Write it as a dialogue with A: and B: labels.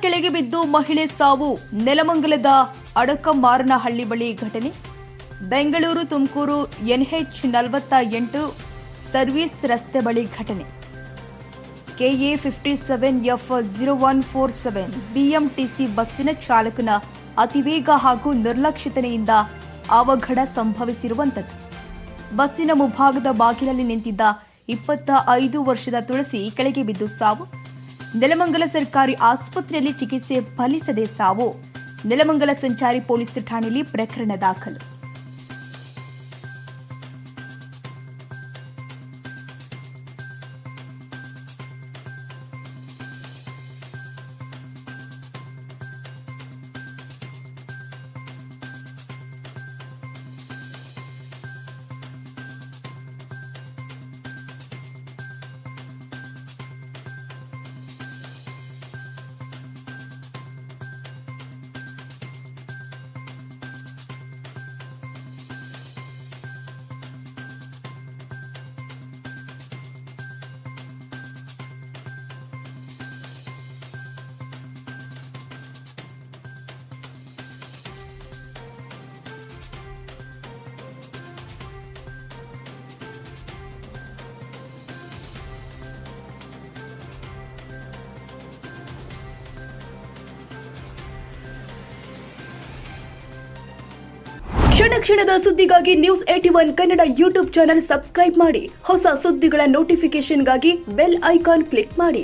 A: ಕೆಳಗೆ ಬಿದ್ದು ಮಹಿಳೆ ಸಾವು. ನೆಲಮಂಗಲದ ಅಡಕಮಾರನಹಳ್ಳಿ ಬಳಿ ಘಟನೆ. ಬೆಂಗಳೂರು ತುಮಕೂರು NH 48 ಸರ್ವಿಸ್ ರಸ್ತೆ ಬಳಿ ಘಟನೆ. KA 57F0147 BMTC ಬಸ್ಸಿನ ಚಾಲಕನ ಅತಿವೇಗ ಹಾಗೂ ನಿರ್ಲಕ್ಷ್ಯತೆಯಿಂದ ಅವಘಡ ಸಂಭವಿಸಿರುವಂತದ್ದು. ಬಸ್ಸಿನ ಮುಂಭಾಗದ ಬಾಗಿಲಲ್ಲಿ ನಿಂತಿದ್ದ 25 ವರ್ಷದ ತುಳಸಿ ಕೆಳಗೆ ಬಿದ್ದು ಸಾವು. ನೆಲಮಂಗಲ ಸರ್ಕಾರಿ ಆಸ್ಪತ್ರೆಯಲ್ಲಿ ಚಿಕಿತ್ಸೆ ಫಲಿಸದೆ ಸಾವು. ನೆಲಮಂಗಲ ಸಂಚಾರಿ ಪೊಲೀಸ್ ಠಾಣೆಯಲ್ಲಿ ಪ್ರಕರಣ ದಾಖಲು. ಕ್ಷಣದ ಸುದ್ದಿಗಾಗಿ news 81 Kannada YouTube channel subscribe ಮಾಡಿ. ಹೊಸ ಸುದ್ದಿಗಳ ನೋಟಿಫಿಕೇಶನ್ಗಾಗಿ ಬೆಲ್ ಐಕಾನ್ ಕ್ಲಿಕ್ ಮಾಡಿ.